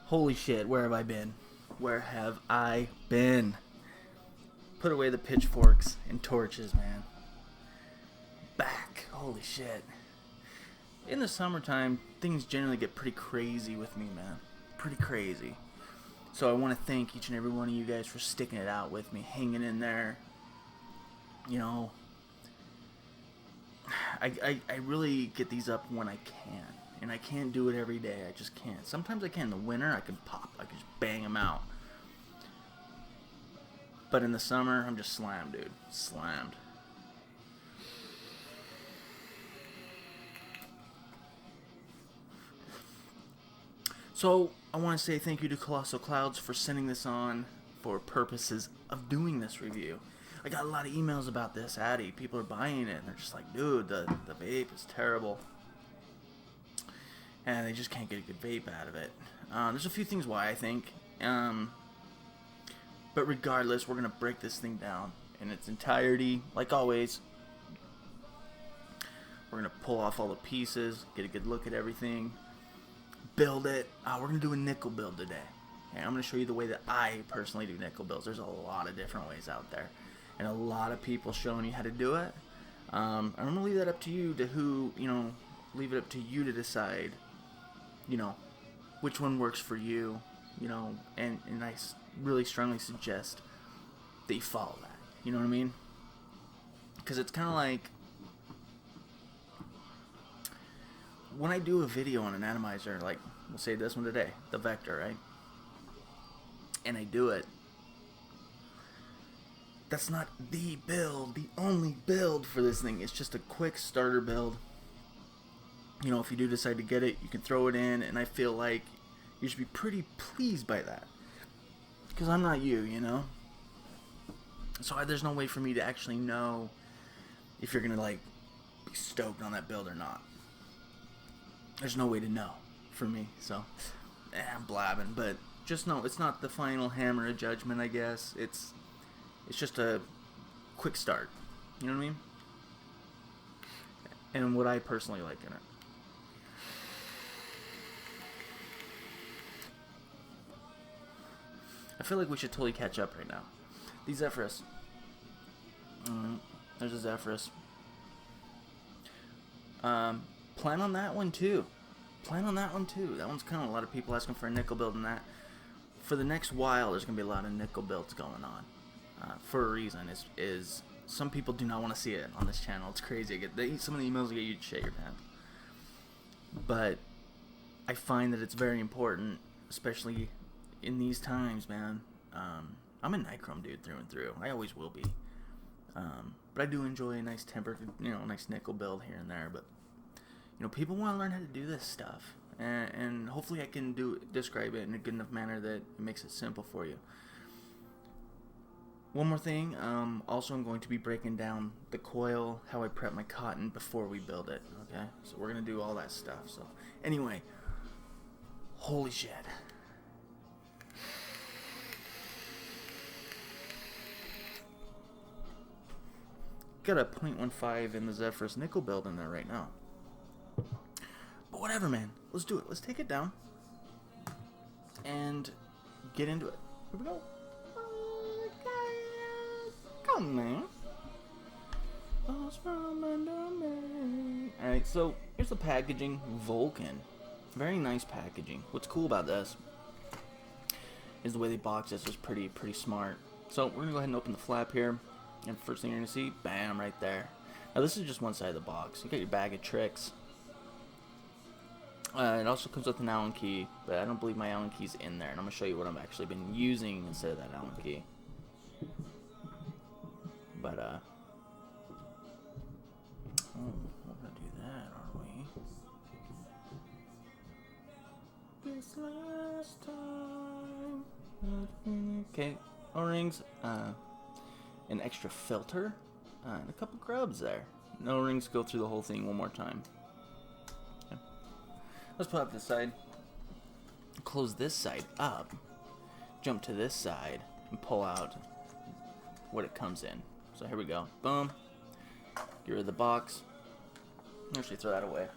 Holy shit, where have I been? Where have I been? Put away the pitchforks and torches, man. Back. Holy shit. In the summertime, things generally get pretty crazy with me, man. Pretty crazy. So I want to thank each and every one of you guys for sticking it out with me, hanging in there. You know, I really get these up when I can. And I can't do it every day. I just can't. Sometimes I can. In the winter, I can pop. I can just bang them out. But in the summer, I'm just slammed, dude. Slammed. So, I want to say thank you to Colossal Cloudz for sending this on for purposes of doing this review. I got a lot of emails about this Addy. People are buying it, and they're just like, dude, the vape is terrible. And they just can't get a good vape out of it. There's a few things why, I think. But regardless, we're going to break this thing down in its entirety. Like always, we're going to pull off all the pieces, get a good look at everything, build it. We're going to do a nickel build today. And I'm going to show you the way that I personally do nickel builds. There's a lot of different ways out there. And a lot of people showing you how to do it. I'm going to leave that up to you leave it up to you to decide, which one works for you, and I really strongly suggest that you follow that. You know what I mean? Because it's kind of like when I do a video on an atomizer, like we'll say this one today, the Vector, right? And I do it. That's not the only build for this thing. It's just a quick starter build. If you do decide to get it, you can throw it in, and I feel like you should be pretty pleased by that. Because I'm not you, So there's no way for me to actually know if you're going to, be stoked on that build or not. There's no way to know for me, so I'm blabbing. But just know it's not the final hammer of judgment, I guess. It's just a quick start. You know what I mean? And what I personally like in it. I feel like we should totally catch up right now. The Zephyrus. There's a Zephyrus. Plan on that one too. That one's kind of a lot of people asking for a nickel build in that. For the next while, there's going to be a lot of nickel builds going on. For a reason. Is some people do not want to see it on this channel. It's crazy. Some of the emails get you to shit your pants. But I find that it's very important, especially in these times, man. I'm a nichrome dude through and through. I always will be. But I do enjoy a nice tempered, nice nickel build here and there. But people want to learn how to do this stuff, and hopefully I can describe it in a good enough manner that it makes it simple for you. One more thing. Also, I'm going to be breaking down the coil, how I prep my cotton before we build it. Okay, so we're gonna do all that stuff. So anyway, holy shit. Got a 0.15 in the Zephyrus nickel build in there right now. But whatever, man. Let's do it. Let's take it down and get into it. Here we go. Come, man. Alright, so here's the packaging. Vulcan. Very nice packaging. What's cool about this is the way they box this is pretty smart. So we're going to go ahead and open the flap here. And first thing you're going to see, bam, right there. Now this is just one side of the box. You got your bag of tricks. It also comes with an Allen key, but I don't believe my Allen key's in there. And I'm going to show you what I've actually been using instead of that Allen key. But, we're going to do that, aren't we? This last time. Okay, O-rings, an extra filter, and a couple grubs there. No rings, go through the whole thing one more time. Okay. Let's put up this side. Close this side up. Jump to this side and pull out what it comes in. So here we go. Boom. Get rid of the box. Actually, throw that away.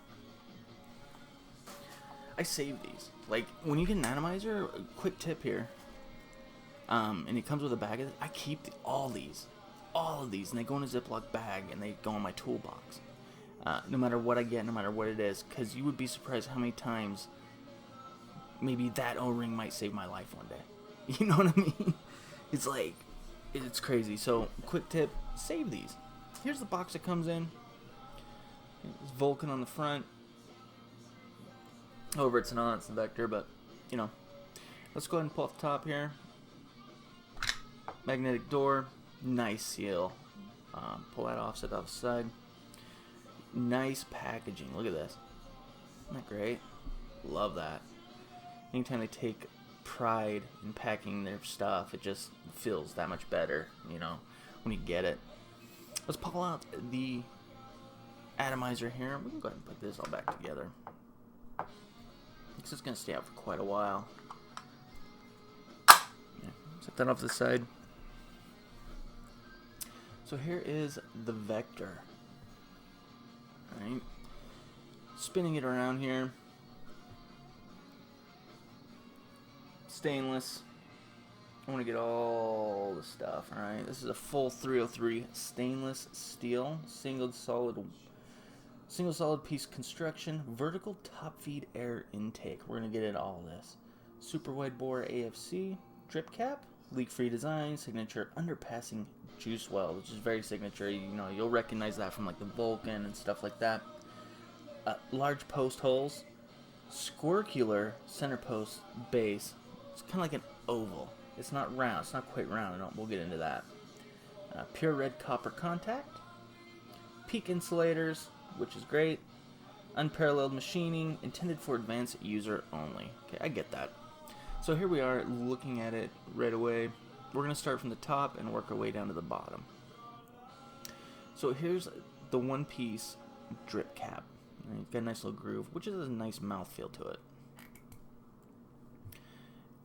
I save these. Like, when you get an atomizer, a quick tip here, and it comes with a bag of it, I keep all of these, and they go in a Ziploc bag, and they go in my toolbox. No matter what I get, no matter what it is, because you would be surprised how many times maybe that O-ring might save my life one day. You know what I mean? It's like, it's crazy. So, quick tip, save these. Here's the box it comes in. It's Vulcan on the front. Over it's not, it's the Vector, but, you know. Let's go ahead and pull off the top here. Magnetic door. Nice seal. Pull that off, set that off the side. Nice packaging. Look at this. Isn't that great? Love that. Anytime they take pride in packing their stuff, it just feels that much better, you know, when you get it. Let's pull out the atomizer here. We can go ahead and put this all back together, because it's going to stay out for quite a while. Yeah, set that off to the side. So here is the Vector. Alright. Spinning it around here. Stainless. I want to get all the stuff. Alright. This is a full 303 stainless steel. Single solid piece construction. Vertical top feed air intake. We're going to get into all this. Super wide bore AFC. Drip cap. Leak-free design. Signature underpassing juice well, which is very signature. You know, you'll recognize that from like the Vulcan and stuff like that. Large post holes, squircular center post base. It's kind of like an oval. It's not round. It's not quite round. We'll get into that. Pure red copper contact. Peak insulators, which is great. Unparalleled machining, intended for advanced user only. Okay, I get that. So here we are looking at it right away. We're going to start from the top and work our way down to the bottom. So here's the one piece drip cap. It's got a nice little groove, which is a nice mouthfeel to it.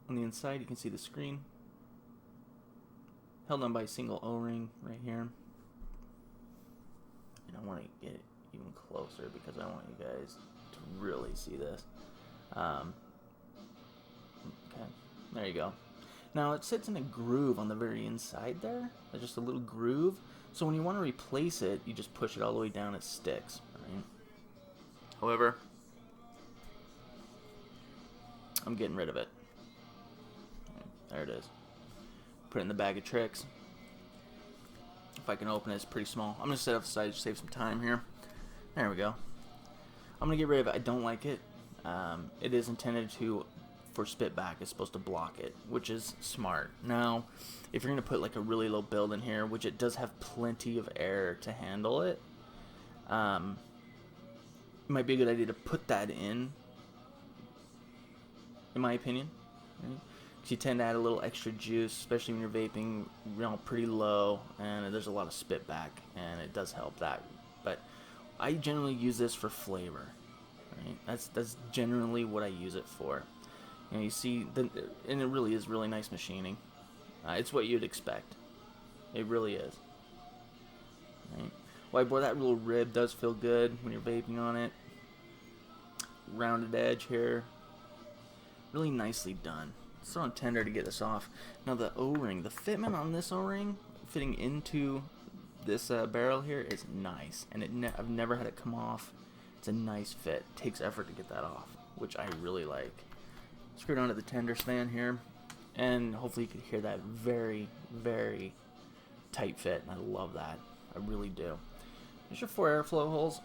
On the inside, you can see the screen. Held on by a single O-ring right here. And I want to get it even closer because I want you guys to really see this. Okay, there you go. Now it sits in a groove on the very inside there. There's just a little groove. So when you want to replace it, you just push it all the way down, it sticks. Right? However, I'm getting rid of it. There it is. Put it in the bag of tricks. If I can open it, it's pretty small. I'm going to set it aside to save some time here. There we go. I'm going to get rid of it. I don't like it. It is intended for spit back. It's supposed to block it, which is smart. Now, if you're going to put like a really low build in here, which it does have plenty of air to handle it, it might be a good idea to put that in my opinion. Right? Because you tend to add a little extra juice, especially when you're vaping, you know, pretty low, and there's a lot of spit back, and it does help that. But I generally use this for flavor. Right? That's generally what I use it for. You know, you see, and it really is really nice machining. It's what you'd expect. It really is. Right? Wide bore, that little rib does feel good when you're vaping on it. Rounded edge here. Really nicely done. It's so tender to get this off. Now the O-ring, the fitment on this O-ring, fitting into this barrel here is nice. And I've never had it come off. It's a nice fit. It takes effort to get that off, which I really like. Screw it onto the tender stand here, and hopefully you can hear that very, very tight fit, and I love that. I really do. There's your 4 airflow holes.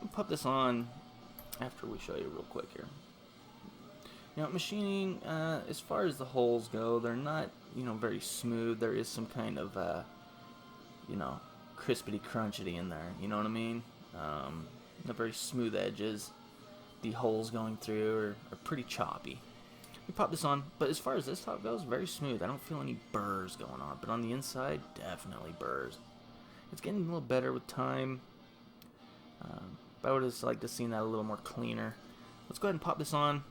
I'll pop this on after we show you real quick here. You know, machining, as far as the holes go, they're not, you know, very smooth. There is some kind of, you know, crispity crunchity in there. You know what I mean? The very smooth edges. The holes going through are pretty choppy. We pop this on, but as far as this top goes, very smooth. I don't feel any burrs going on, but on the inside, definitely burrs. It's getting a little better with time, but I would just like to see that a little more cleaner. Let's go ahead and pop this on.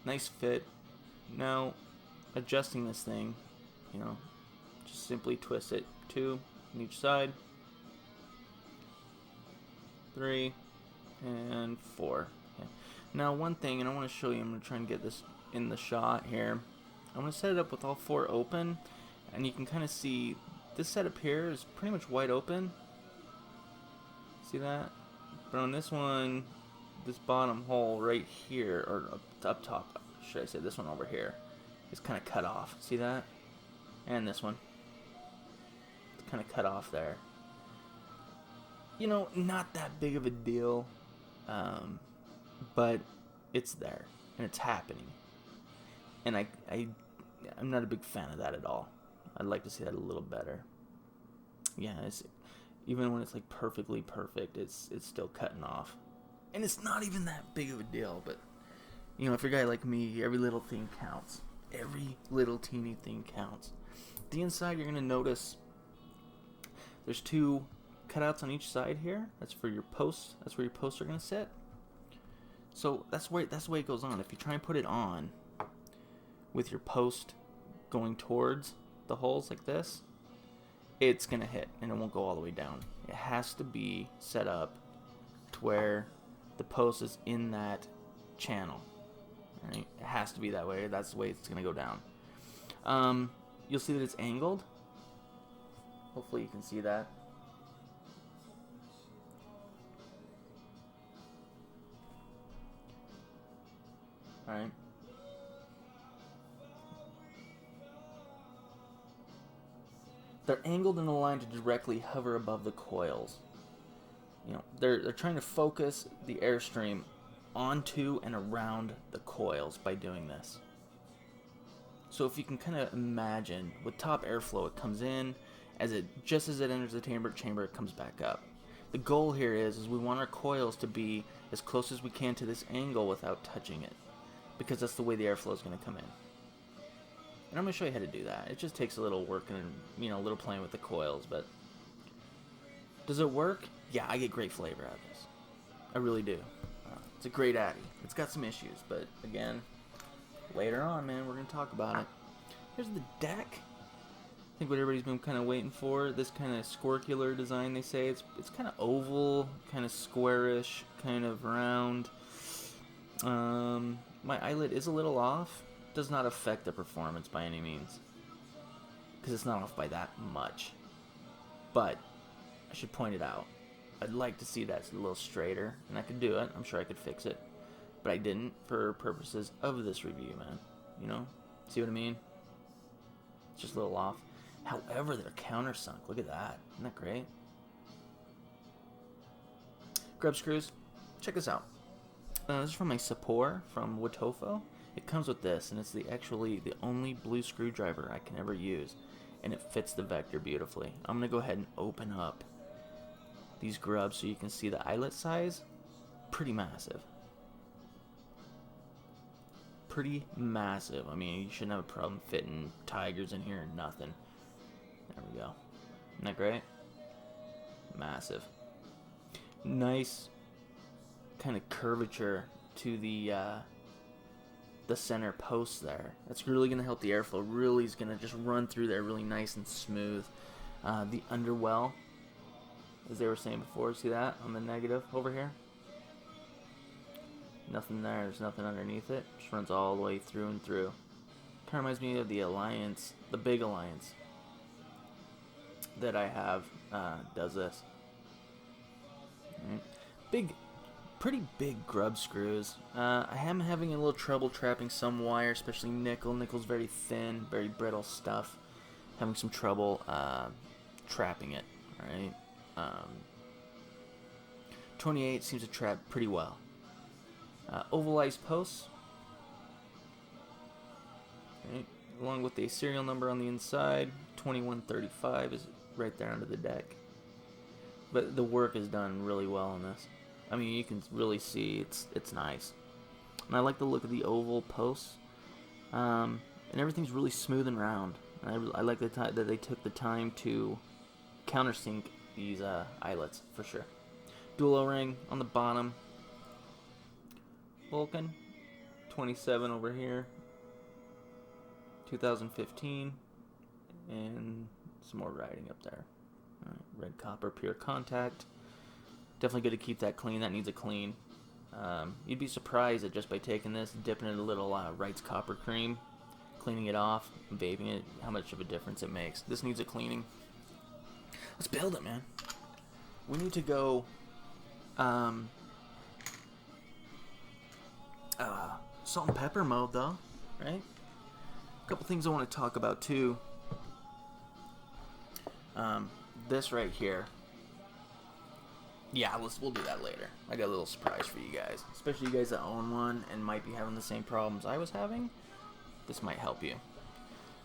Nice fit. Now, adjusting this thing, you know, just simply twist it 2 on each side, 3. and 4. Okay. Now one thing, and I want to show you, I'm going to try and get this in the shot here. I'm going to set it up with all 4 open, and you can kind of see this setup here is pretty much wide open. See that? But on this one, this bottom hole right here, or up top, should I say this one over here, is kind of cut off. See that? And this one. It's kind of cut off there. You know, not that big of a deal, but it's there, and it's happening. And I'm not a big fan of that at all. I'd like to see that a little better. Yeah, even when it's like perfectly perfect, it's still cutting off. And it's not even that big of a deal, but you know, if you're a guy like me, every little thing counts. Every little teeny thing counts. The inside, you're gonna notice there's 2 cutouts on each side here. That's for your posts. That's where your posts are gonna sit. So that's the way it goes on. If you try and put it on with your post going towards the holes like this, it's gonna hit and it won't go all the way down. It has to be set up to where the post is in that channel. Right? It has to be that way. That's the way it's gonna go down. You'll see that it's angled. Hopefully you can see that. Alright. They're angled in a line to directly hover above the coils. You know, they're trying to focus the airstream onto and around the coils by doing this. So if you can kind of imagine, with top airflow, it comes in, just as it enters the chamber, it comes back up. The goal here is we want our coils to be as close as we can to this angle without touching it, because that's the way the airflow is going to come in. And I'm going to show you how to do that. It just takes a little work and, you know, a little playing with the coils, but does it work? Yeah, I get great flavor out of this. I really do. It's a great Addy. It's got some issues, but again, later on, man, we're going to talk about it. Here's the deck. I think what everybody's been kind of waiting for, this kind of squircular design, they say. It's kind of oval, kind of squarish, kind of round. My eyelet is a little off. Does not affect the performance by any means, because it's not off by that much. But I should point it out. I'd like to see that a little straighter, and I could do it. I'm sure I could fix it, but I didn't for purposes of this review, man. You know, see what I mean? It's just a little off. However, they're countersunk. Look at that. Isn't that great? Grub screws. Check this out. This is from my Sapor from Wotofo. It comes with this, and it's actually the only blue screwdriver I can ever use, and it fits the vector beautifully. I'm going to go ahead and open up these grubs so you can see the eyelet size. Pretty massive. Pretty massive. I mean, you shouldn't have a problem fitting tigers in here or nothing. There we go. Isn't that great? Massive. Nice kind of curvature to the center post there. That's really going to help the airflow. Really is going to just run through there really nice and smooth. The underwell, as they were saying before, see that on the negative over here? Nothing there. There's nothing underneath it. Just runs all the way through and through. Kind of reminds me of the Alliance, the big Alliance that I have does this. Right. Pretty big grub screws. I am having a little trouble trapping some wire, especially nickel. Nickel's very thin, very brittle stuff. Having some trouble trapping it. Right. 28 seems to trap pretty well. Ovalized posts. Right. Along with the serial number on the inside, 2135 is right there under the deck. But the work is done really well on this. I mean, you can really see it's nice. And I like the look of the oval posts. And everything's really smooth and round. And I like that they took the time to countersink these eyelets, for sure. Dual O-ring on the bottom. Vulcan, 27 over here. 2015. And some more writing up there. Red copper, pure contact. Definitely good to keep that clean. That needs a clean. You'd be surprised that just by taking this, dipping it in a little Wright's copper cream, cleaning it off, vaping it, how much of a difference it makes. This needs a cleaning. Let's build it, man. We need to go salt and pepper mode, though, right? A couple things I want to talk about, too. This right here. Yeah, we'll do that later. I got a little surprise for you guys. Especially you guys that own one and might be having the same problems I was having. This might help you.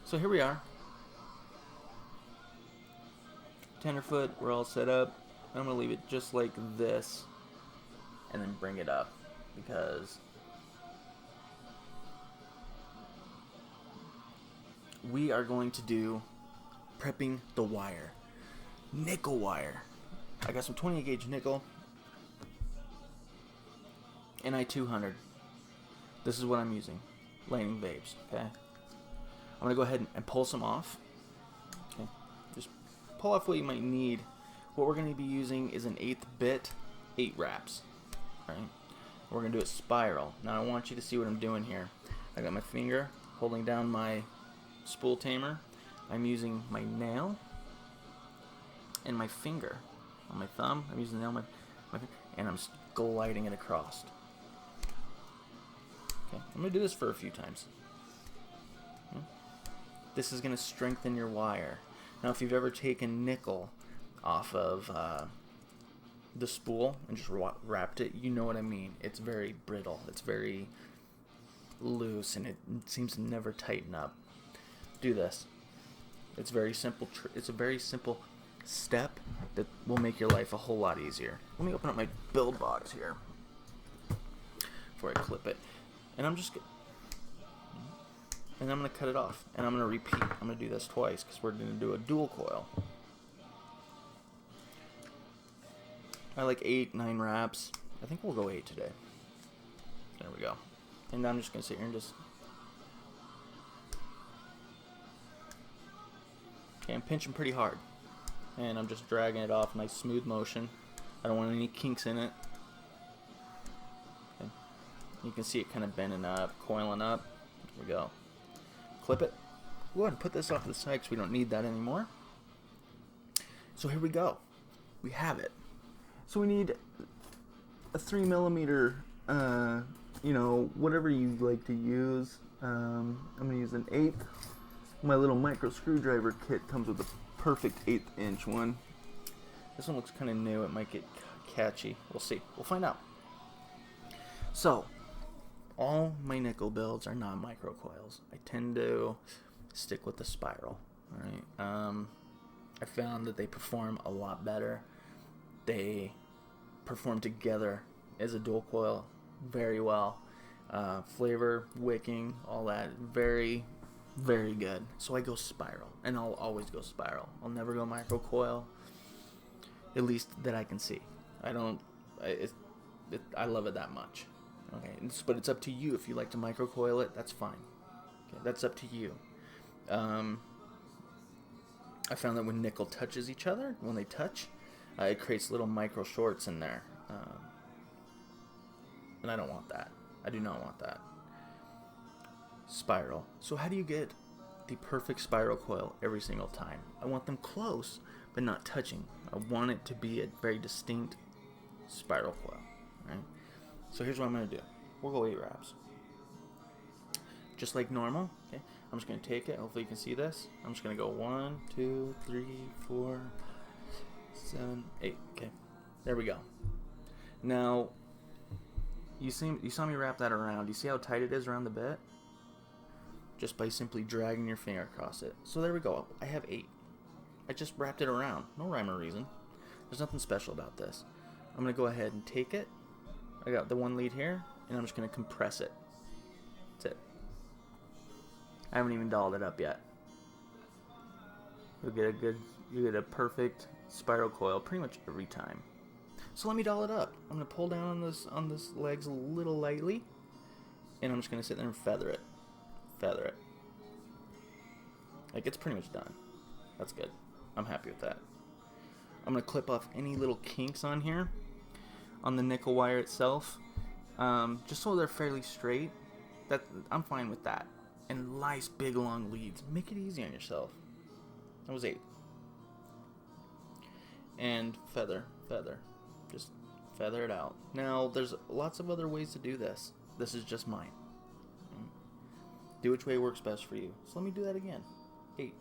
So here we are. Tenderfoot, we're all set up. I'm going to leave it just like this. And then bring it up. Because we are going to do prepping the wire. Nickel wire. I got some 28 gauge nickel, ni200. This is what I'm using, Lightning Vapes. Okay, I'm gonna go ahead and pull some off. Okay, just pull off what you might need. What we're gonna be using is an 1/8 bit, 8 wraps. Right, we're gonna do a spiral. Now I want you to see what I'm doing here. I got my finger holding down my spool tamer. I'm using my nail and my finger. On my thumb, I'm using the nail, and I'm gliding it across. Okay, I'm gonna do this for a few times. Okay. This is gonna strengthen your wire. Now, if you've ever taken nickel off of the spool and just wrapped it, you know what I mean. It's very brittle. It's very loose, and it seems to never tighten up. Do this. It's very simple. It's a very simple step that will make your life a whole lot easier. Let me open up my build box here before I clip it, and I'm gonna cut it off, and I'm gonna repeat. I'm gonna do this twice because we're gonna do a dual coil. I like 8, 9 wraps. I think we'll go 8 today. There we go. And I'm just gonna sit here and just. Okay, I'm pinching pretty hard. And I'm just dragging it off, nice smooth motion. I don't want any kinks in it. Okay. You can see it kind of bending up, coiling up. There we go. Clip it. Go ahead and put this off to the side because we don't need that anymore. So here we go. We have it. So we need a 3mm, whatever you like to use. I'm going to use an 1/8. My little micro screwdriver kit comes with a perfect 1/8 inch one. This one looks kind of new. It might get catchy. We'll see. We'll find out. So, all my nickel builds are not micro coils. I tend to stick with the spiral. All right. I found that they perform a lot better. They perform together as a dual coil very well. Flavor, wicking, all that, very, very good. So I go spiral, and I'll always go spiral. I'll never go micro coil, at least that I can see. I love it that much. Okay, but it's up to you. If you like to micro coil it, that's fine. Okay, that's up to you. I found that when nickel touches each other, when they touch, it creates little micro shorts in there. And I don't want that. I do not want that. Spiral. So how do you get the perfect spiral coil every single time? I want them close, but not touching. I want it to be a very distinct spiral coil. Right? So here's what I'm going to do. We'll go 8 wraps. Just like normal. Okay. I'm just going to take it. Hopefully you can see this. I'm just going to go 1, 2, 3, 4, 7, 8. Okay. There we go. Now, you saw me wrap that around. You see how tight it is around the bit? Just by simply dragging your finger across it. So there we go. I have 8. I just wrapped it around. No rhyme or reason. There's nothing special about this. I'm going to go ahead and take it. I got the one lead here, and I'm just going to compress it. That's it. I haven't even dolled it up yet. You'll get a perfect spiral coil pretty much every time. So let me doll it up. I'm going to pull down on this legs a little lightly, and I'm just going to sit there and feather it. Feather it. Like, it's pretty much done. That's good. I'm happy with that. I'm going to clip off any little kinks on here. on the nickel wire itself, just so they're fairly straight. I'm fine with that. And nice big long leads. Make it easy on yourself. That was 8. And feather. Just feather it out. Now, there's lots of other ways to do this. This is just mine. Do which way works best for you. So let me do that again. 8.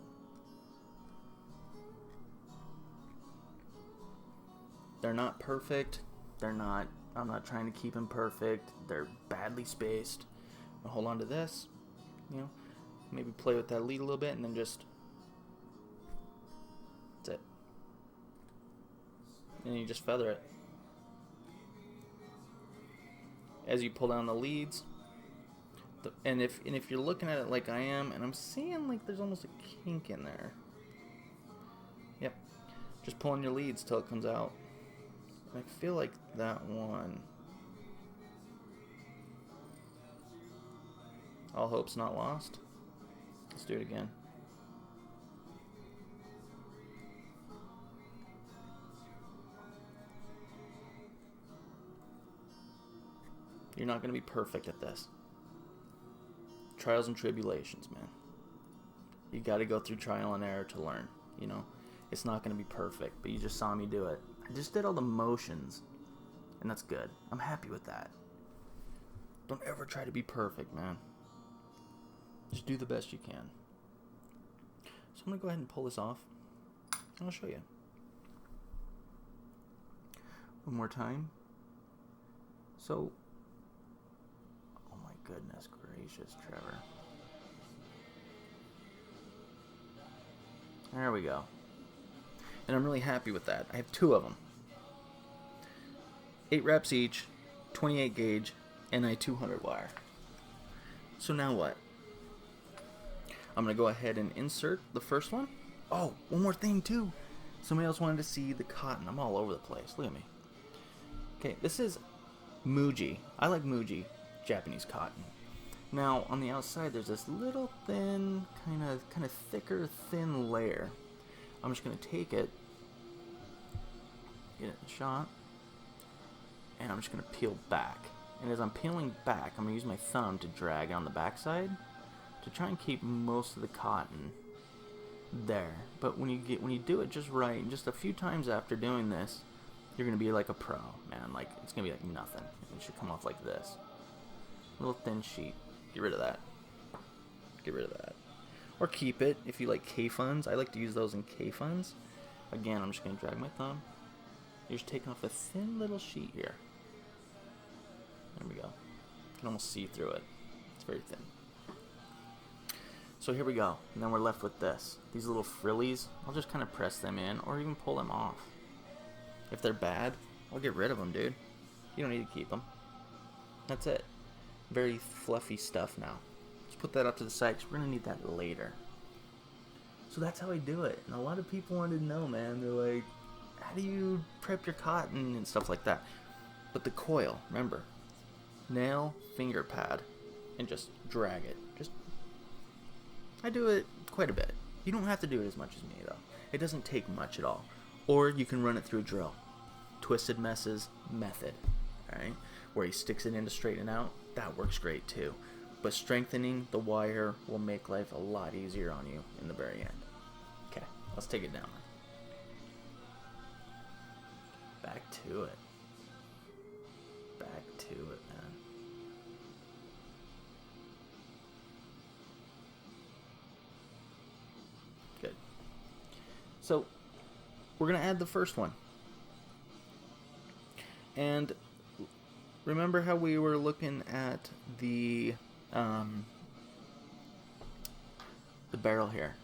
They're not perfect. I'm not trying to keep them perfect. They're badly spaced. I'll hold on to this. Maybe play with that lead a little bit, and then just, that's it. And you just feather it. As you pull down the leads, and if you're looking at it like I am, and I'm seeing like there's almost a kink in there. Yep. Just pulling your leads till it comes out. I feel like that one. All hope's not lost. Let's do it again. You're not going to be perfect at this. Trials and tribulations, man. You got to go through trial and error to learn. It's not going to be perfect, but you just saw me do it. I just did all the motions, and that's good. I'm happy with that. Don't ever try to be perfect, man. Just do the best you can. So I'm going to go ahead and pull this off, and I'll show you. One more time. So, oh my goodness gracious, Trevor. There we go. And I'm really happy with that. I have 2 of them. 8 reps each, 28 gauge, and ni200 wire. So now what? I'm going to go ahead and insert the first one. Oh, one more thing too. Somebody else wanted to see the cotton. I'm all over the place. Look at me. Okay, this is Muji. I like Muji Japanese cotton. Now, on the outside, there's this little thin, kind of thicker, thin layer. I'm just going to take it, get it in the shot, and I'm just going to peel back. And as I'm peeling back, I'm going to use my thumb to drag on the backside to try and keep most of the cotton there. But when you do it just right, and just a few times after doing this, you're going to be like a pro, man. Like, it's going to be like nothing. It should come off like this. Little thin sheet. Get rid of that. Get rid of that. Or keep it if you like K-funds. I like to use those in K-funds. Again, I'm just going to drag my thumb. You're just taking off a thin little sheet here. There we go. You can almost see through it. It's very thin. So here we go. And then we're left with this. These little frillies, I'll just kind of press them in or even pull them off. If they're bad, I'll get rid of them, dude. You don't need to keep them. That's it. Very fluffy stuff now. Let's put that up to the side because we're going to need that later. So that's how I do it. And a lot of people wanted to know, man. They're like, how do you prep your cotton and stuff like that? But the coil, remember, nail, finger pad, and just drag it. I do it quite a bit. You don't have to do it as much as me, though. It doesn't take much at all. Or you can run it through a drill. Twisted Messes method, alright? Where he sticks it in to straighten out. That works great, too. But strengthening the wire will make life a lot easier on you in the very end. Okay, let's take it down. Back to it. Back to it, man. Good. So, we're going to add the first one. And remember how we were looking at the barrel here?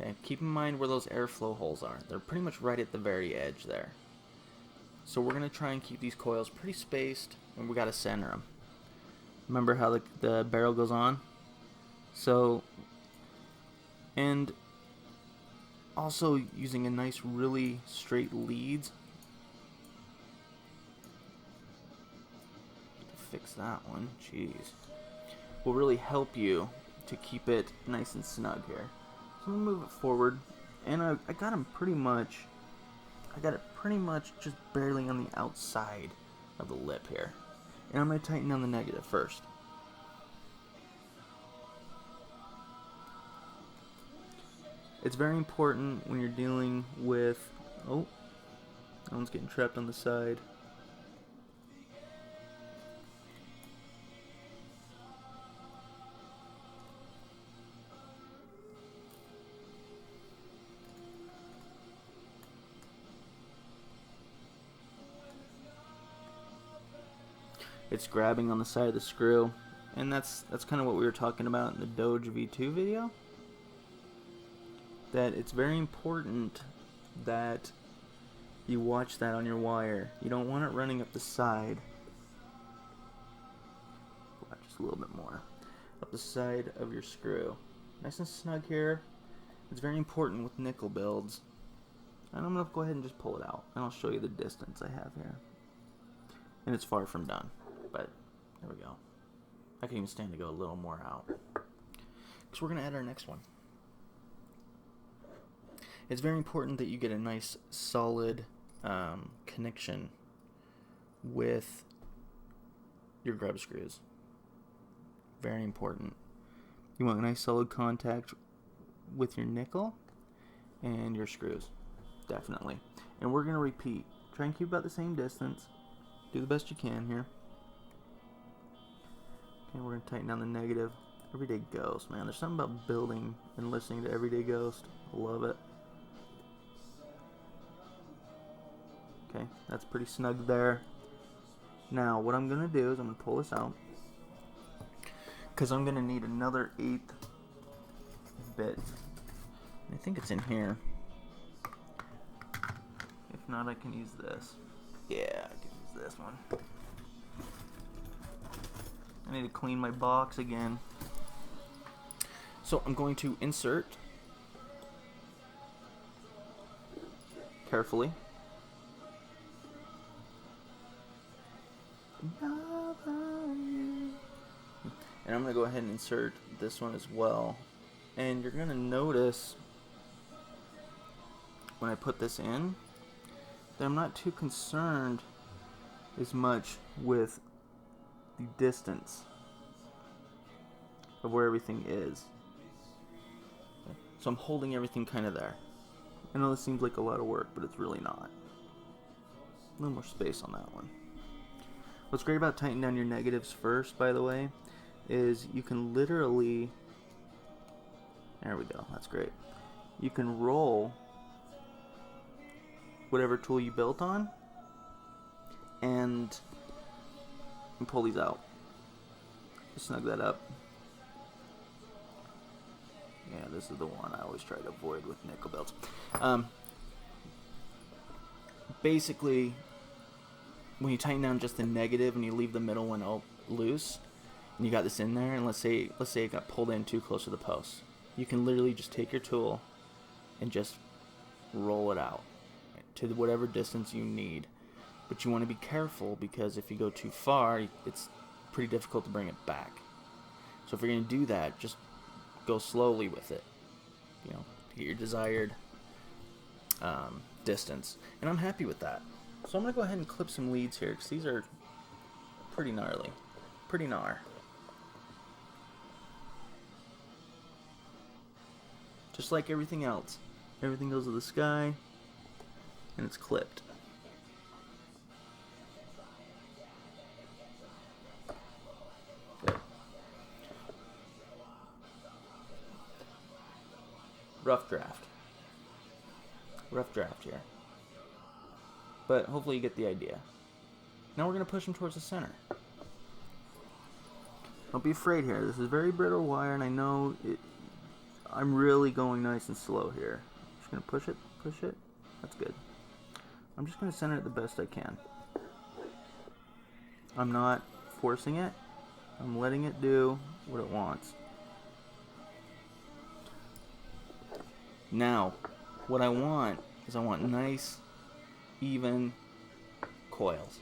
Okay, keep in mind where those airflow holes are. They're pretty much right at the very edge there. So we're going to try and keep these coils pretty spaced, and we got to center them. Remember how the barrel goes on? So, and also using a nice really straight leads to fix that one, jeez, will really help you to keep it nice and snug here. So I'm going to move it forward, and I got them pretty much I got it pretty much just barely on the outside of the lip here. And I'm going to tighten down the negative first. It's very important when you're dealing with... Oh, that one's getting trapped on the side. It's grabbing on the side of the screw, and that's kind of what we were talking about in the Doge V2 video. That it's very important that you watch that on your wire. You don't want it running up the side. Just a little bit more. Up the side of your screw. Nice and snug here. It's very important with nickel builds. And I'm going to go ahead and just pull it out. And I'll show you the distance I have here. And it's far from done. But there we go. I can even stand to go a little more out. Because we're going to add our next one. It's very important that you get a nice solid connection with your grub screws. Very important. You want a nice solid contact with your nickel and your screws. Definitely. And we're going to repeat. Try and keep about the same distance. Do the best you can here. Okay, we're going to tighten down the negative. Everyday Ghost, man. There's something about building and listening to Everyday Ghost. I love it. Okay, that's pretty snug there. Now, what I'm going to do is I'm going to pull this out. Because I'm going to need another 1/8 bit. I think it's in here. If not, I can use this. Yeah, I can use this one. I need to clean my box again. So I'm going to insert carefully. And I'm going to go ahead and insert this one as well. And you're going to notice when I put this in that I'm not too concerned as much with the distance of where everything is. So I'm holding everything kind of there. I know this seems like a lot of work, but it's really not. A little more space on that one. What's great about tightening down your negatives first, by the way, is you can literally... There we go, that's great. You can roll whatever tool you built on and pull these out. Just snug that up. Yeah, this is the one I always try to avoid with nickel belts. Basically, when you tighten down just the negative and you leave the middle one loose, and you got this in there, and let's say it got pulled in too close to the post, you can literally just take your tool and just roll it out to whatever distance you need. But you want to be careful, because if you go too far, it's pretty difficult to bring it back. So if you're going to do that, just go slowly with it, you know, to get your desired distance. And I'm happy with that. So I'm going to go ahead and clip some leads here, because these are pretty gnarly. Pretty gnar. Just like everything else. Everything goes to the sky, and it's clipped. Good. Rough draft. Rough draft here. But hopefully you get the idea. Now we're going to push them towards the center. Don't be afraid here. This is very brittle wire, and I know I'm really going nice and slow here. Just going to push it, push it. That's good. I'm just going to center it the best I can. I'm not forcing it. I'm letting it do what it wants. Now, what I want is I want nice, even coils.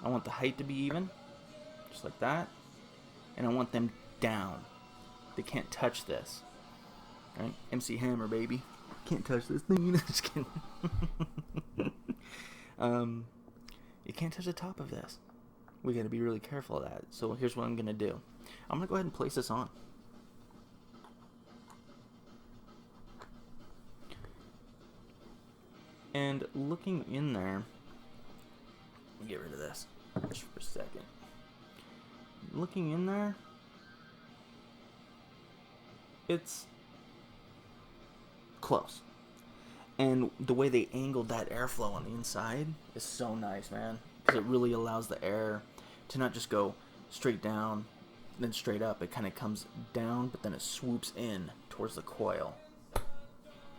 I want the height to be even, just like that. And I want them down. They can't touch this. Right? MC Hammer, baby. Can't touch this thing. Just kidding. You can't touch the top of this. We got to be really careful of that. So here's what I'm going to do. I'm going to go ahead and place this on. And looking in there, let me get rid of this just for a second. Looking in there, it's close. And the way they angled that airflow on the inside is so nice, man. Because it really allows the air to not just go straight down, then straight up. It kind of comes down, but then it swoops in towards the coil.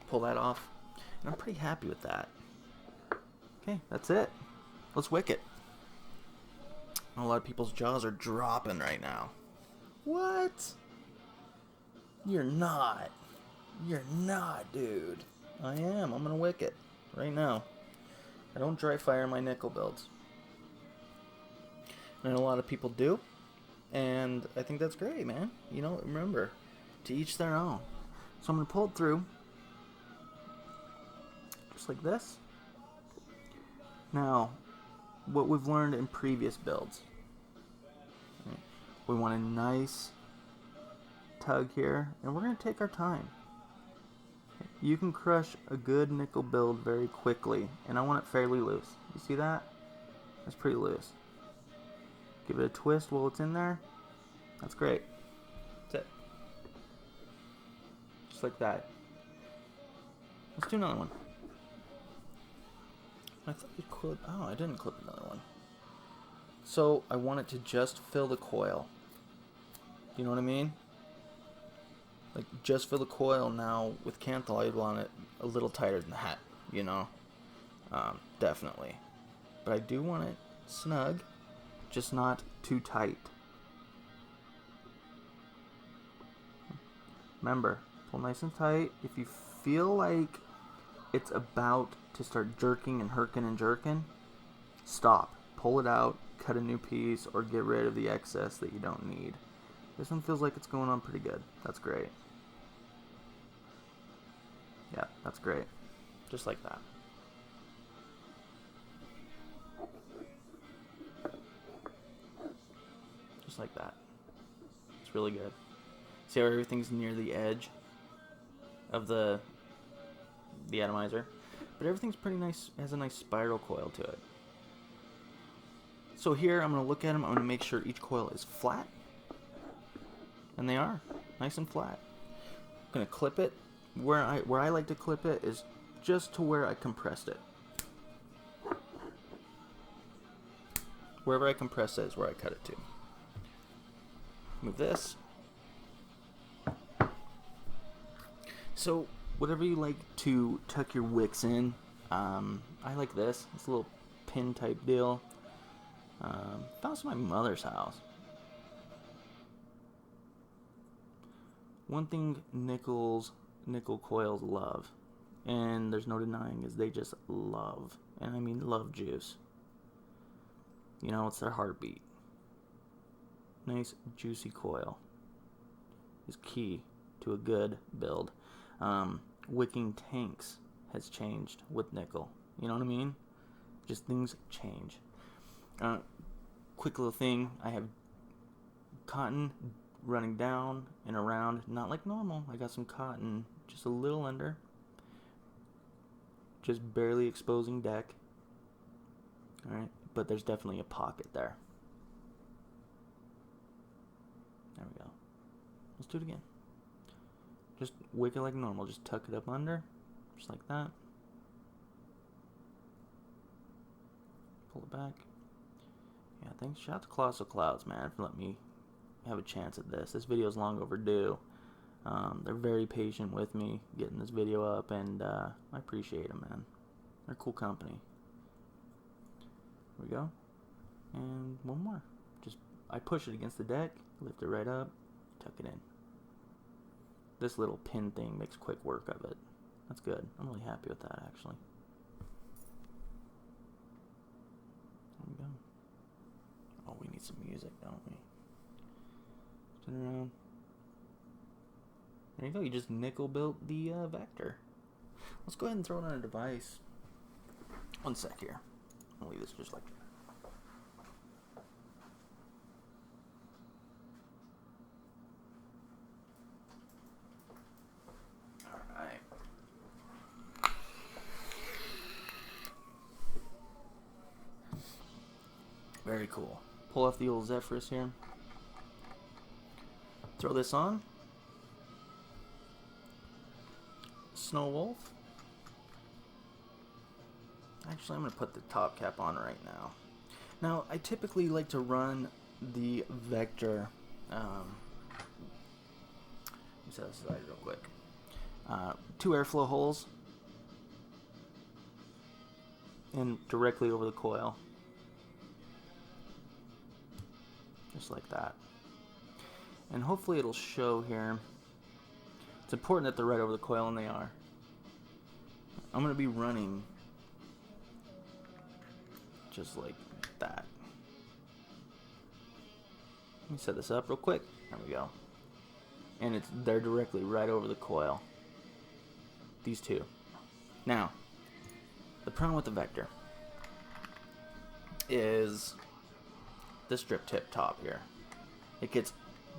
Pull that off. And I'm pretty happy with that. Okay, that's it. Let's wick it. A lot of people's jaws are dropping right now. What? You're not. You're not, dude. I am. I'm going to wick it right now. I don't dry fire my nickel builds. And a lot of people do. And I think that's great, man. You know, remember, to each their own. So I'm going to pull it through. Just like this. Now, what we've learned in previous builds. We want a nice tug here. And we're going to take our time. You can crush a good nickel build very quickly, and I want it fairly loose. You see that? That's pretty loose. Give it a twist while it's in there. That's great. That's it. Just like that. Let's do another one. I thought you'd clip. Oh, I didn't clip another one. So I want it to just fill the coil. You know what I mean? Like, just for the coil. Now, with Kanthal, I'd want it a little tighter than that, you know? Definitely. But I do want it snug, just not too tight. Remember, pull nice and tight. If you feel like it's about to start jerking and herking and jerking, stop. Pull it out, cut a new piece, or get rid of the excess that you don't need. This one feels like it's going on pretty good. That's great. Yeah, that's great. Just like that. Just like that. It's really good. See how everything's near the edge of the atomizer? But everything's pretty nice, has a nice spiral coil to it. So here, I'm going to look at them. I'm going to make sure each coil is flat. And they are. Nice and flat. I'm going to clip it. Where I like to clip it is just to where I compressed it. Wherever I compress it is where I cut it to. Move this. So, whatever you like to tuck your wicks in, I like this. It's a little pin type deal. Found this in my mother's house. One thing nickel coils love, and there's no denying, is they just love, and I mean love juice. You know, it's their heartbeat. Nice juicy coil is key to a good build. Wicking tanks has changed with nickel. You know what I mean? Just things change. Quick little thing, I have cotton running down and around, not like normal. I got some cotton just a little under, just barely exposing deck. Alright, but there's definitely a pocket there. There we go. Let's do it again. Just wick it like normal. Just tuck it up under, just like that. Pull it back. Yeah, thanks. Shout out to Colossal Cloudz, man, for letting me have a chance at this. This video is long overdue. They're very patient with me getting this video up, and I appreciate them, man. They're a cool company. Here we go. And one more. Just, I push it against the deck, lift it right up, tuck it in. This little pin thing makes quick work of it. That's good. I'm really happy with that, actually. There we go. Oh, we need some music, don't we? Spin around. There you go. You just nickel built the vector. Let's go ahead and throw it on a device. One sec here. I'll leave this just like. All right. Very cool. Pull off the old Zephyrus here. Throw this on. Snow Wolf. Actually, I'm going to put the top cap on right now. Now, I typically like to run the Vector. Let me set this aside real quick. 2 airflow holes. And directly over the coil. Just like that. And hopefully it'll show here. It's important that they're right over the coil, and they are. I'm going to be running just like that. Let me set this up real quick. There we go. And they're directly right over the coil. These two. Now, the problem with the Vector is this drip tip top here. It gets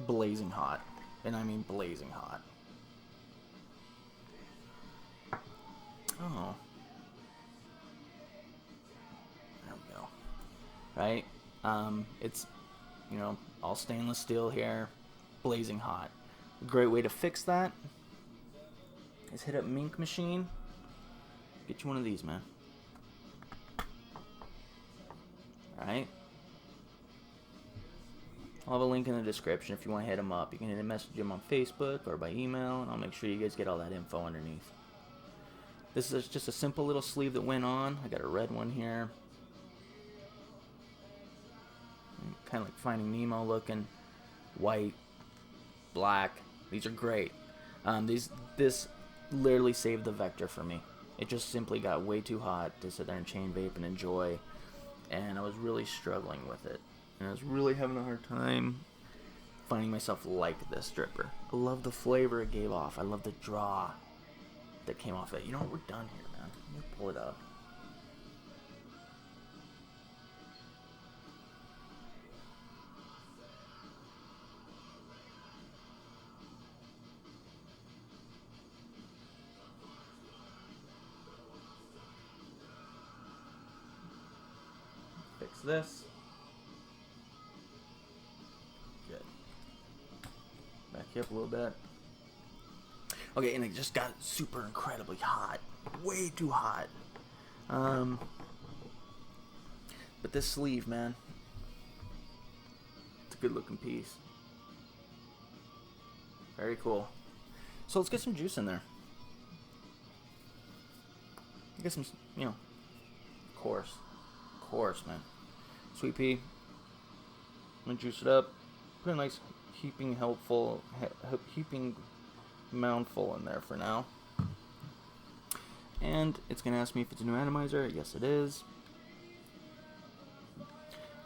blazing hot, and I mean blazing hot. Oh, there we go. Right, it's, you know, all stainless steel here, blazing hot. A great way to fix that is hit up Mink machine. Get you one of these, man. All right. I'll have a link in the description if you want to hit them up. You can message them on Facebook or by email, and I'll make sure you guys get all that info underneath. This is just a simple little sleeve that went on. I got a red one here. Kind of like Finding Nemo looking. White, black. These are great. This literally saved the Vector for me. It just simply got way too hot to sit there and chain vape and enjoy. And I was really struggling with it. And I was really having a hard time finding myself like this dripper. I love the flavor it gave off. I love the draw that came off it. You know what? We're done here, man. Let me pull it up. Fix this. Good. Back you up a little bit. Okay, and it just got super incredibly hot. Way too hot. But this sleeve, man, it's a good looking piece. Very cool. So let's get some juice in there. Get some, you know, coarse, man. Sweet pea. I'm gonna juice it up. Put a nice heaping mouthful in there for now. And it's gonna ask me if it's a new atomizer. Yes, it is.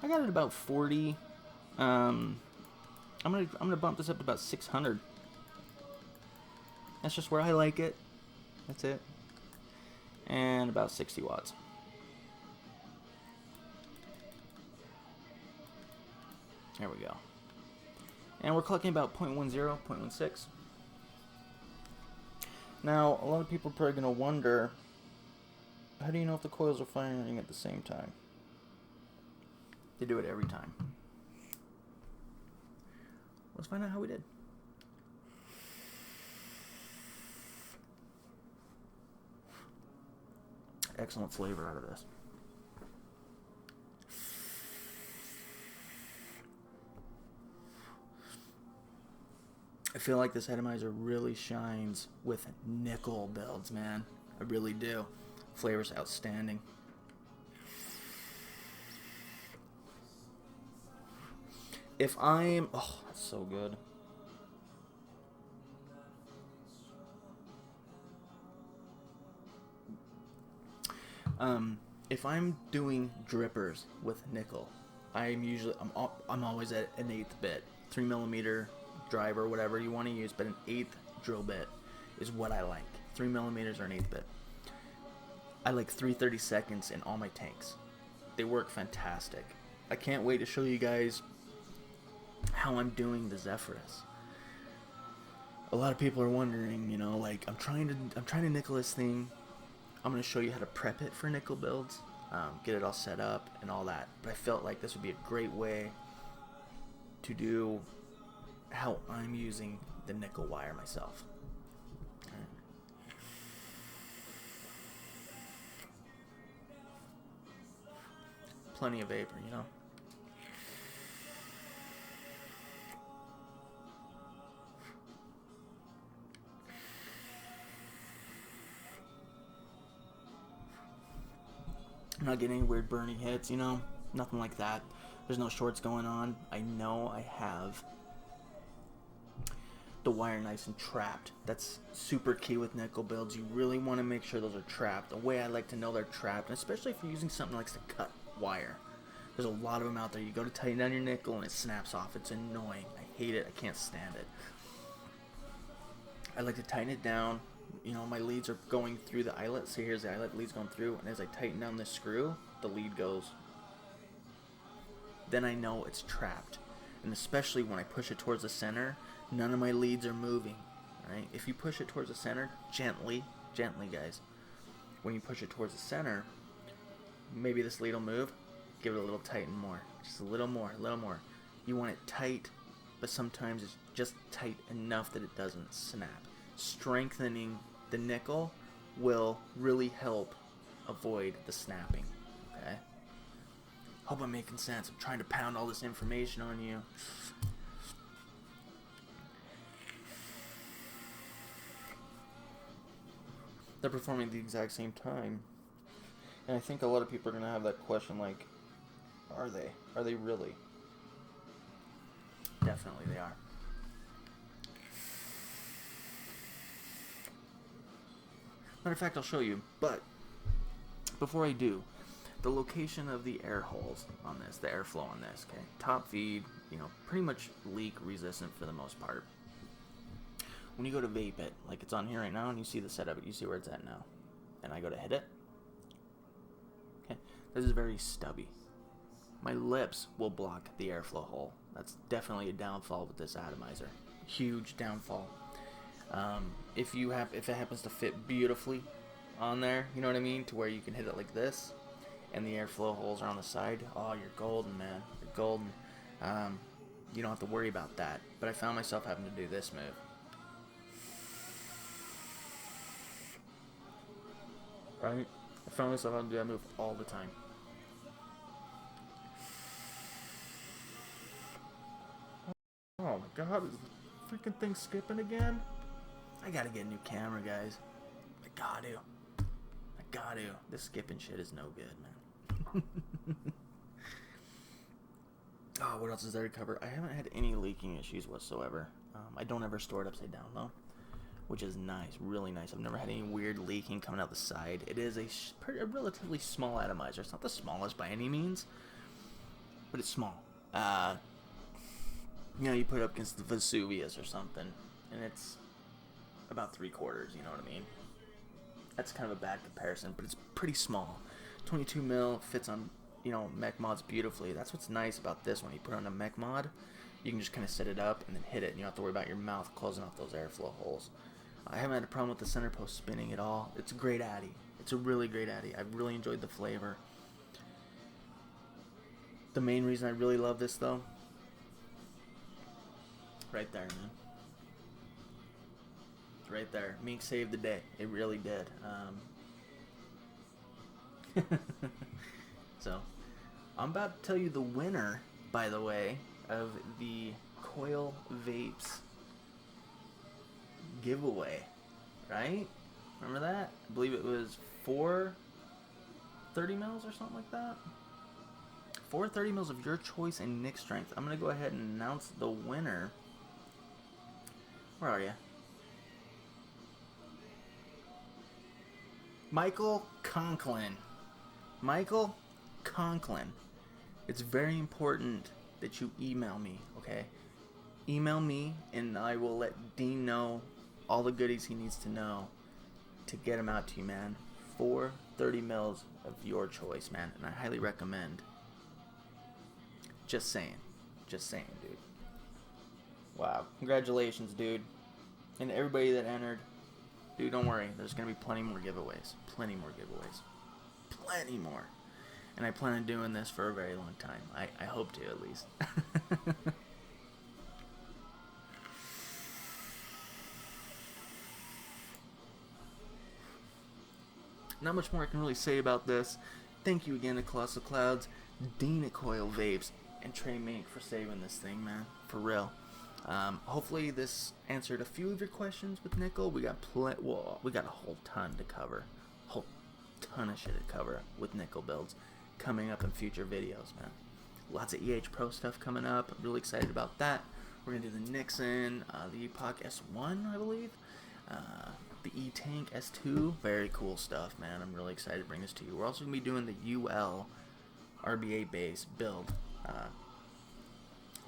I got it about 40. I'm gonna bump this up to about 600. That's just where I like it. That's it. And about 60 watts. There we go. And we're clocking about 0.10, 0.16. Now, a lot of people are probably going to wonder, how do you know if the coils are firing at the same time? They do it every time. Let's find out how we did. Excellent flavor out of this. I feel like this atomizer really shines with nickel builds, man. I really do. Flavor's outstanding. If I'm... Oh, that's so good. If I'm doing drippers with nickel, I'm always at an 1/8 bit, 3mm driver, whatever you want to use, but an 1/8 drill bit is what I like. 3mm or an 1/8 bit. I like 3/32 in all my tanks. They work fantastic. I can't wait to show you guys how I'm doing the Zephyrus. A lot of people are wondering, you know, like I'm trying to nickel this thing. I'm gonna show you how to prep it for nickel builds, get it all set up and all that. But I felt like this would be a great way to do how I'm using the nickel wire myself. Plenty of vapor, you know. I'm not getting any weird burning hits, you know, nothing like that. There's no shorts going on. I know I have the wire nice and trapped. That's super key with nickel builds. You really want to make sure those are trapped. The way I like to know they're trapped, and especially if you're using something that likes to cut wire. There's a lot of them out there. You go to tighten down your nickel and it snaps off. It's annoying. I hate it. I can't stand it. I like to tighten it down. You know, my leads are going through the eyelet. So here's the eyelet, leads going through, and as I tighten down this screw, the lead goes. Then I know it's trapped. And especially when I push it towards the center, none of my leads are moving. Right? If you push it towards the center, gently, guys. When you push it towards the center, maybe this lead will move. Give it a little tighten more. Just a little more, a little more. You want it tight, but sometimes it's just tight enough that it doesn't snap. Strengthening the nickel will really help avoid the snapping. Okay? Hope I'm making sense. I'm trying to pound all this information on you. They're performing at the exact same time. And I think a lot of people are going to have that question like, are they? Are they really? Definitely they are. Matter of fact, I'll show you. But before I do, the location of the air holes on this, the airflow on this, okay? Top feed, you know, pretty much leak resistant for the most part. When you go to vape it, like it's on here right now, and you see the setup, you see where it's at now. And I go to hit it. Okay, this is very stubby. My lips will block the airflow hole. That's definitely a downfall with this atomizer. Huge downfall. If it happens to fit beautifully on there, you know what I mean, to where you can hit it like this, and the airflow holes are on the side, oh, you're golden, man. You're golden. You don't have to worry about that. But I found myself having to do this move. Right? I found myself having to do that move all the time. Oh my god, is the freaking thing skipping again? I gotta get a new camera, guys. I got to. This skipping shit is no good, man. Oh, what else is there to cover? I haven't had any leaking issues whatsoever. I don't ever store it upside down, though, which is nice, really nice. I've never had any weird leaking coming out the side. It is a relatively small atomizer. It's not the smallest by any means, but it's small. You know, you put it up against the Vesuvius or something, and it's about 3/4, you know what I mean? That's kind of a bad comparison, but it's pretty small. 22 mil, fits on, you know, mech mods beautifully. That's what's nice about this one. You put it on a mech mod, you can just kind of set it up and then hit it, and you don't have to worry about your mouth closing off those airflow holes. I haven't had a problem with the center post spinning at all. It's a great Addy. It's a really great Addy. I've really enjoyed the flavor. The main reason I really love this, though, right there, man. Right there. Mink saved the day. It really did. So, I'm about to tell you the winner, by the way, of the Coil Vapes giveaway. Right? Remember that? I believe it was 4 30 mils or something like that. 4 30 mils of your choice and Nick strength. I'm going to go ahead and announce the winner. Where are you? Michael Conklin. Michael Conklin. It's very important that you email me, okay? Email me and I will let Dean know all the goodies he needs to know to get him out to you, man. 4 30 mils of your choice, man, and I highly recommend. Just saying, dude. Wow, congratulations, dude, and everybody that entered. Dude, don't worry, there's gonna be plenty more giveaways, plenty more. And I plan on doing this for a very long time. I hope to, at least. Not much more I can really say about this. Thank you again to Colossal Cloudz, ni200 and Mink for saving this thing, man. For real. Hopefully this answered a few of your questions with nickel. We got we got a whole ton to cover. Whole ton of shit to cover with nickel builds coming up in future videos, man. Lots of Pro stuff coming up. I'm really excited about that. We're gonna do the Nixon, the Epoch S1, I believe. The E-Tank S2, very cool stuff, man. I'm really excited to bring this to you. We're also going to be doing the UL RBA base build.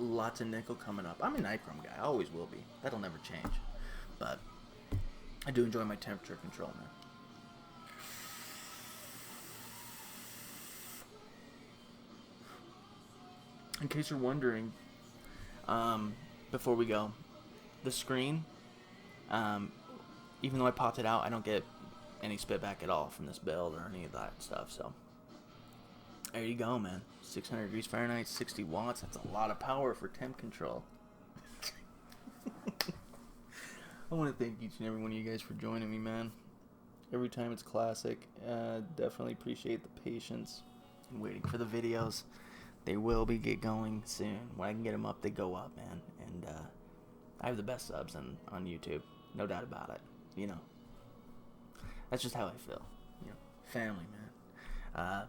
Lots of nickel coming up. I'm a nichrome guy. I always will be. That'll never change. But I do enjoy my temperature control, man. In case you're wondering, before we go, the screen, even though I popped it out, I don't get any spit back at all from this build or any of that stuff. So there you go, man. 600 degrees Fahrenheit, 60 watts. That's a lot of power for temp control. I want to thank each and every one of you guys for joining me, man. Every time it's classic. Definitely appreciate the patience and waiting for the videos. They will be going soon. When I can get them up, they go up, man. And I have the best subs on YouTube. No doubt about it. You know. That's just how I feel. You know, family, man.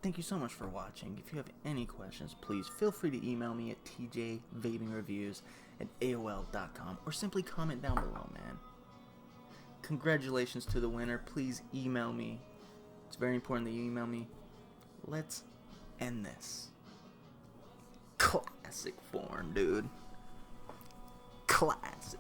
Thank you so much for watching. If you have any questions, please feel free to email me at tjvapingreviews@aol.com or simply comment down below, man. Congratulations to the winner. Please email me. It's very important that you email me. Let's end this. Classic form, dude. Classic.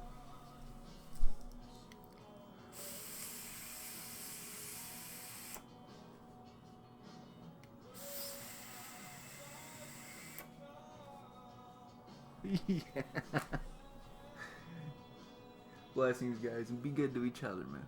Yeah. Blessings, guys, and be good to each other, man.